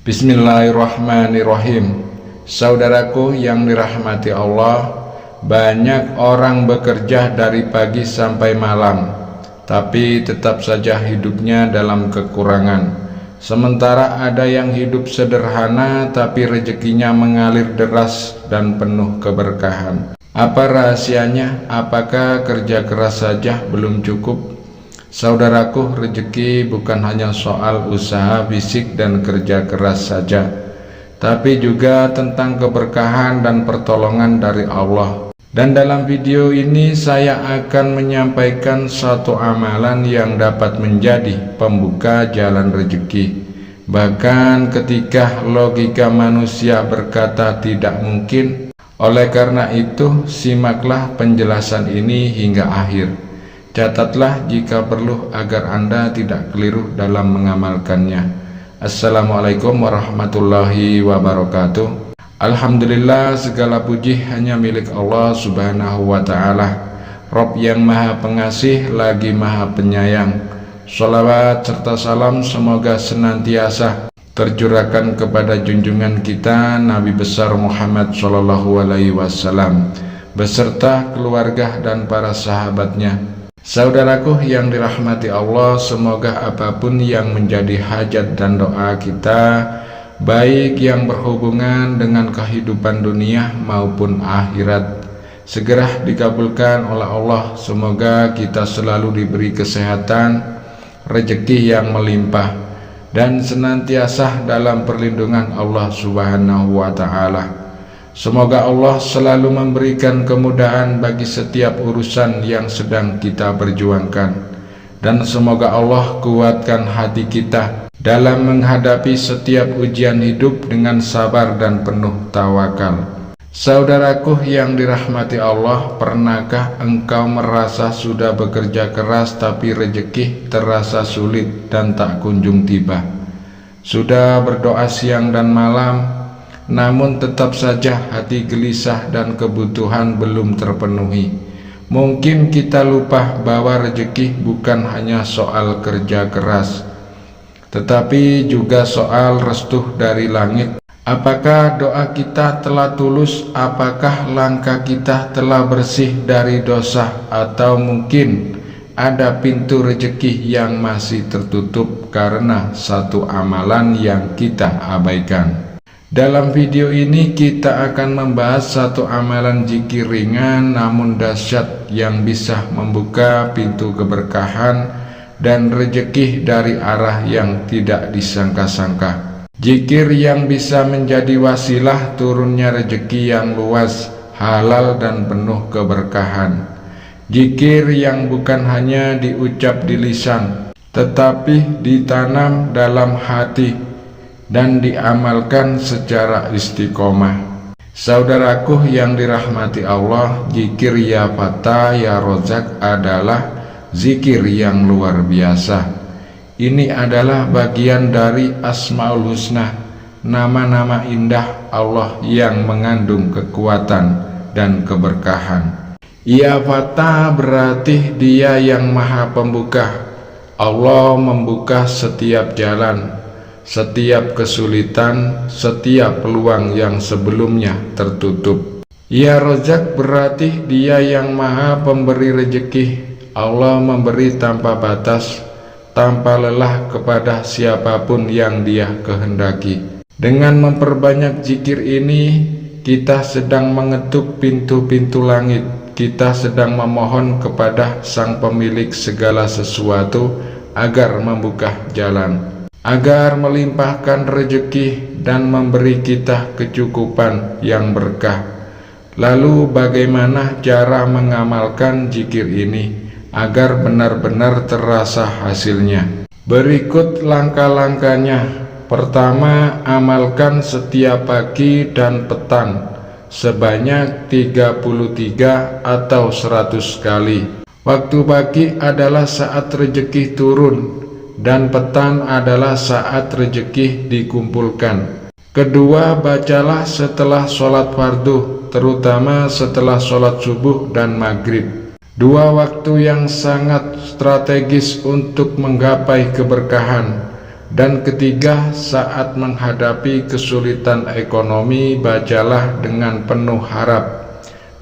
Bismillahirrahmanirrahim. Saudaraku yang dirahmati Allah, banyak orang bekerja dari pagi sampai malam, tapi tetap saja hidupnya dalam kekurangan. Sementara ada yang hidup sederhana, tapi rezekinya mengalir deras dan penuh keberkahan. Apa rahasianya? Apakah kerja keras saja belum cukup? Saudaraku, rezeki bukan hanya soal usaha fisik dan kerja keras saja, tapi juga tentang keberkahan dan pertolongan dari Allah. Dan dalam video ini saya akan menyampaikan satu amalan yang dapat menjadi pembuka jalan rezeki. Bahkan ketika logika manusia berkata tidak mungkin. Oleh karena itu, simaklah penjelasan ini hingga akhir. Catatlah jika perlu agar Anda tidak keliru dalam mengamalkannya. Assalamualaikum warahmatullahi wabarakatuh. Alhamdulillah, segala puji hanya milik Allah subhanahu wa ta'ala, Rabb yang maha pengasih lagi maha penyayang. Sholawat serta salam semoga senantiasa tercurahkan kepada junjungan kita Nabi besar Muhammad SAW beserta keluarga dan para sahabatnya. Saudaraku yang dirahmati Allah, semoga apapun yang menjadi hajat dan doa kita, baik yang berhubungan dengan kehidupan dunia maupun akhirat, segera dikabulkan oleh Allah. Semoga kita selalu diberi kesehatan, rezeki yang melimpah, dan senantiasa dalam perlindungan Allah subhanahu wa ta'ala. Semoga Allah selalu memberikan kemudahan bagi setiap urusan yang sedang kita perjuangkan, dan semoga Allah kuatkan hati kita dalam menghadapi setiap ujian hidup dengan sabar dan penuh tawakal. Saudaraku yang dirahmati Allah, pernahkah engkau merasa sudah bekerja keras tapi rezeki terasa sulit dan tak kunjung tiba? Sudah berdoa siang dan malam, namun tetap saja hati gelisah dan kebutuhan belum terpenuhi. Mungkin kita lupa bahwa rezeki bukan hanya soal kerja keras, tetapi juga soal restu dari langit. Apakah doa kita telah tulus? Apakah langkah kita telah bersih dari dosa? Atau mungkin ada pintu rezeki yang masih tertutup karena satu amalan yang kita abaikan? Dalam video ini kita akan membahas satu amalan zikir ringan namun dahsyat yang bisa membuka pintu keberkahan dan rezeki dari arah yang tidak disangka-sangka. Zikir yang bisa menjadi wasilah turunnya rezeki yang luas, halal dan penuh keberkahan. Zikir yang bukan hanya diucap di lisan, tetapi ditanam dalam hati dan diamalkan secara istiqomah. Saudaraku yang dirahmati Allah, zikir ya Fatah ya Rozak adalah zikir yang luar biasa. Ini adalah bagian dari Asmaul Husna, nama-nama indah Allah yang mengandung kekuatan dan keberkahan. Ya Fatah berarti Dia yang maha pembuka. Allah membuka setiap jalan, setiap kesulitan, setiap peluang yang sebelumnya tertutup. Ya Rozak berarti Dia yang maha pemberi rezeki. Allah memberi tanpa batas, tanpa lelah kepada siapapun yang Dia kehendaki. Dengan memperbanyak zikir ini, kita sedang mengetuk pintu-pintu langit. Kita sedang memohon kepada Sang Pemilik segala sesuatu agar membuka jalan, agar melimpahkan rezeki dan memberi kita kecukupan yang berkah. Lalu bagaimana cara mengamalkan zikir ini agar benar-benar terasa hasilnya? Berikut langkah-langkahnya. Pertama, amalkan setiap pagi dan petang sebanyak 33 atau 100 kali. Waktu pagi adalah saat rezeki turun, dan petang adalah saat rezeki dikumpulkan. Kedua, bacalah setelah sholat fardu, terutama setelah sholat subuh dan maghrib. Dua waktu yang sangat strategis untuk menggapai keberkahan. Dan ketiga, saat menghadapi kesulitan ekonomi, bacalah dengan penuh harap.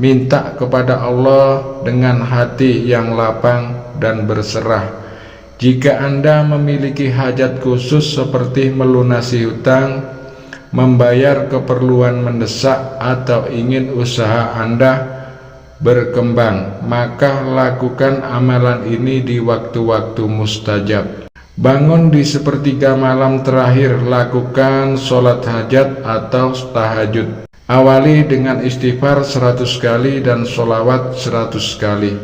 Minta kepada Allah dengan hati yang lapang dan berserah. Jika Anda memiliki hajat khusus seperti melunasi hutang, membayar keperluan mendesak, atau ingin usaha Anda berkembang, maka lakukan amalan ini di waktu-waktu mustajab. Bangun di sepertiga malam terakhir, lakukan sholat hajat atau tahajud. Awali dengan istighfar 100 kali dan sholawat 100 kali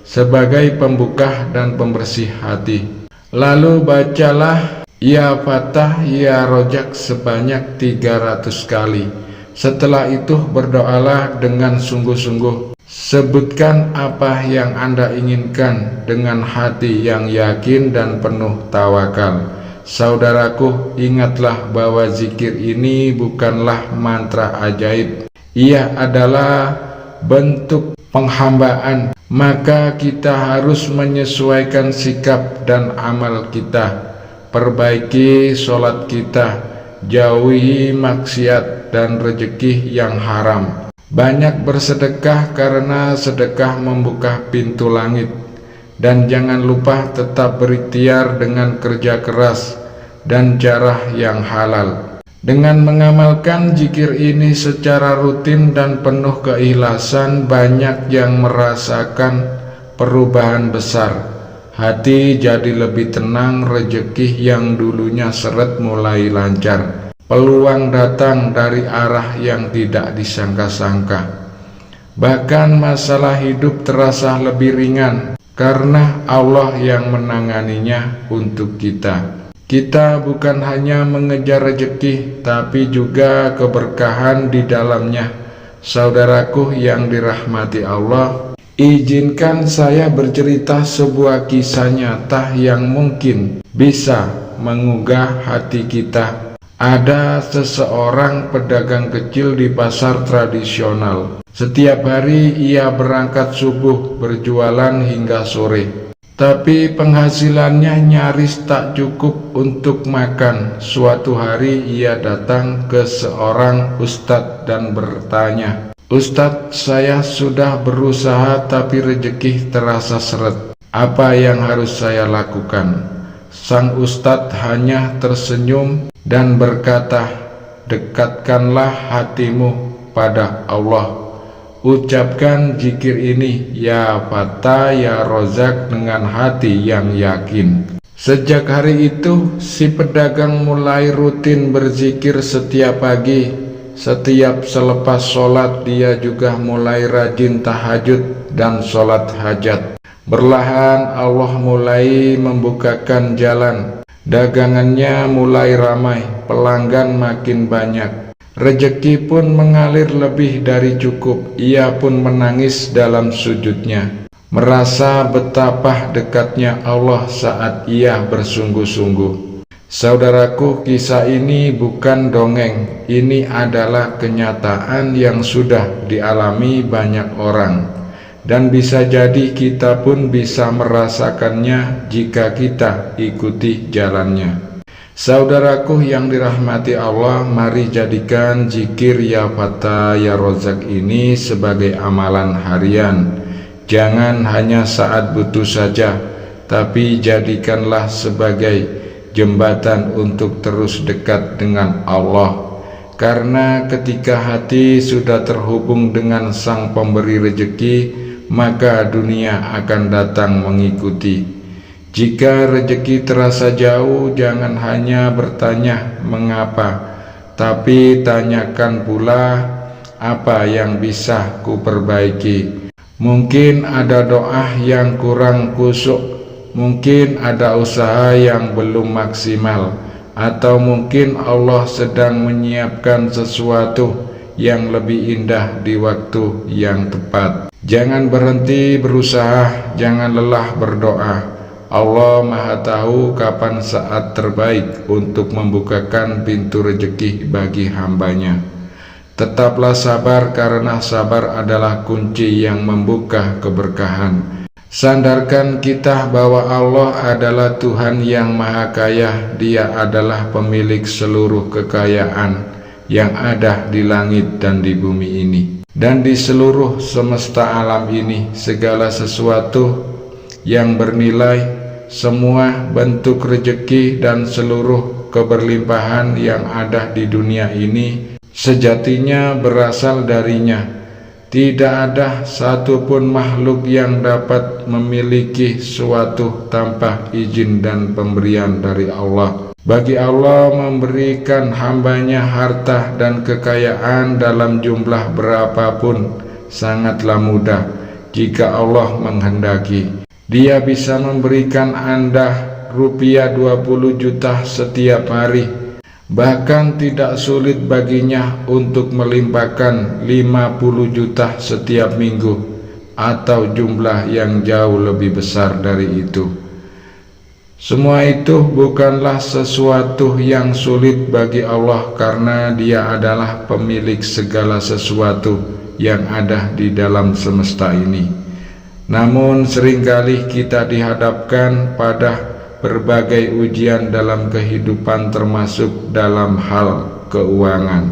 sebagai pembuka dan pembersih hati. Lalu bacalah Ya Fatah Ya Rojak sebanyak 300 kali. Setelah itu berdoalah dengan sungguh-sungguh. Sebutkan apa yang Anda inginkan dengan hati yang yakin dan penuh tawakal. Saudaraku, ingatlah bahwa zikir ini bukanlah mantra ajaib. Ia adalah bentuk penghambaan. Maka kita harus menyesuaikan sikap dan amal kita. Perbaiki sholat kita, jauhi maksiat dan rezeki yang haram. Banyak bersedekah karena sedekah membuka pintu langit. Dan jangan lupa tetap berikhtiar dengan kerja keras dan jarah yang halal. Dengan mengamalkan zikir ini secara rutin dan penuh keikhlasan, banyak yang merasakan perubahan besar. Hati jadi lebih tenang, rezeki yang dulunya seret mulai lancar. Peluang datang dari arah yang tidak disangka-sangka. Bahkan masalah hidup terasa lebih ringan karena Allah yang menanganinya untuk kita. Kita bukan hanya mengejar rezeki, tapi juga keberkahan di dalamnya. Saudaraku yang dirahmati Allah, izinkan saya bercerita sebuah kisah nyata yang mungkin bisa menggugah hati kita. Ada seseorang pedagang kecil di pasar tradisional. Setiap hari ia berangkat subuh berjualan hingga sore. Tapi penghasilannya nyaris tak cukup untuk makan. Suatu hari ia datang ke seorang ustadz dan bertanya, "Ustadz, saya sudah berusaha tapi rezeki terasa seret. Apa yang harus saya lakukan?" Sang ustadz hanya tersenyum dan berkata, "Dekatkanlah hatimu pada Allah. Ucapkan zikir ini, Ya Fatah Ya Rozak, dengan hati yang yakin." Sejak hari itu, si pedagang mulai rutin berzikir setiap pagi. Setiap selepas sholat, dia juga mulai rajin tahajud dan sholat hajat. Perlahan Allah mulai membukakan jalan. Dagangannya mulai ramai, pelanggan makin banyak. Rezeki pun mengalir lebih dari cukup. Ia pun menangis dalam sujudnya, merasa betapa dekatnya Allah saat ia bersungguh-sungguh. Saudaraku, kisah ini bukan dongeng. Ini adalah kenyataan yang sudah dialami banyak orang. Dan bisa jadi kita pun bisa merasakannya jika kita ikuti jalannya. Saudaraku yang dirahmati Allah, mari jadikan zikir Ya Fatah Ya Rozak ini sebagai amalan harian. Jangan hanya saat butuh saja, tapi jadikanlah sebagai jembatan untuk terus dekat dengan Allah. Karena ketika hati sudah terhubung dengan Sang Pemberi rezeki, maka dunia akan datang mengikuti. Jika rezeki terasa jauh, jangan hanya bertanya mengapa, tapi tanyakan pula apa yang bisa kuperbaiki. Mungkin ada doa yang kurang khusyuk, mungkin ada usaha yang belum maksimal, atau mungkin Allah sedang menyiapkan sesuatu yang lebih indah di waktu yang tepat. Jangan berhenti berusaha, jangan lelah berdoa. Allah Maha Tahu kapan saat terbaik untuk membukakan pintu rezeki bagi hambanya. Tetaplah sabar, karena sabar adalah kunci yang membuka keberkahan. Sandarkan kita bahwa Allah adalah Tuhan yang Maha Kaya. Dia adalah pemilik seluruh kekayaan yang ada di langit dan di bumi ini, dan di seluruh semesta alam ini. Segala sesuatu yang bernilai, semua bentuk rezeki dan seluruh keberlimpahan yang ada di dunia ini sejatinya berasal darinya. Tidak ada satupun makhluk yang dapat memiliki suatu tanpa izin dan pemberian dari Allah. Bagi Allah memberikan hambanya harta dan kekayaan dalam jumlah berapapun sangatlah mudah jika Allah menghendaki. Dia bisa memberikan Anda rupiah 20 juta setiap hari. Bahkan tidak sulit baginya untuk melimpahkan 50 juta setiap minggu, atau jumlah yang jauh lebih besar dari itu. Semua itu bukanlah sesuatu yang sulit bagi Allah, karena Dia adalah pemilik segala sesuatu yang ada di dalam semesta ini. Namun seringkali kita dihadapkan pada berbagai ujian dalam kehidupan, termasuk dalam hal keuangan.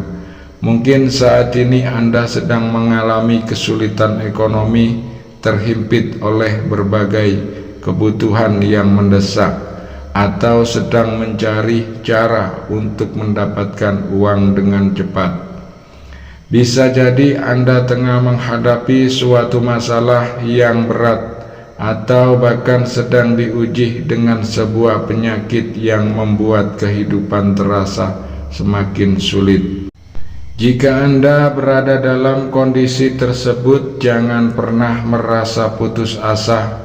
Mungkin saat ini Anda sedang mengalami kesulitan ekonomi, terhimpit oleh berbagai kebutuhan yang mendesak, atau sedang mencari cara untuk mendapatkan uang dengan cepat. Bisa jadi Anda tengah menghadapi suatu masalah yang berat, atau bahkan sedang diuji dengan sebuah penyakit yang membuat kehidupan terasa semakin sulit. Jika Anda berada dalam kondisi tersebut, jangan pernah merasa putus asa.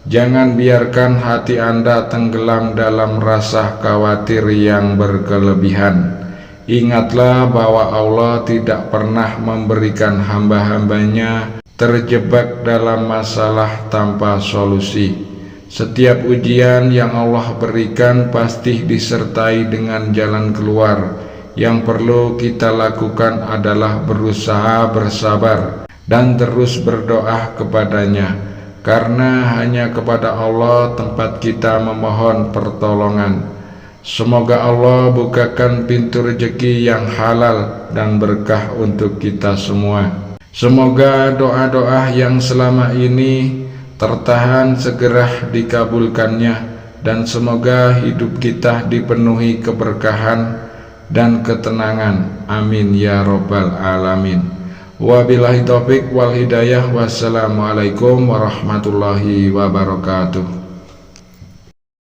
Jangan biarkan hati Anda tenggelam dalam rasa khawatir yang berkelebihan. Ingatlah bahwa Allah tidak pernah memberikan hamba-hambanya terjebak dalam masalah tanpa solusi. Setiap ujian yang Allah berikan pasti disertai dengan jalan keluar. Yang perlu kita lakukan adalah berusaha bersabar dan terus berdoa kepadanya, karena hanya kepada Allah tempat kita memohon pertolongan. Semoga Allah bukakan pintu rezeki yang halal dan berkah untuk kita semua. Semoga doa-doa yang selama ini tertahan segera dikabulkannya, dan semoga hidup kita dipenuhi keberkahan dan ketenangan. Amin ya robbal alamin. Wabillahi taufik wal hidayah. Wassalamualaikum warahmatullahi wabarakatuh.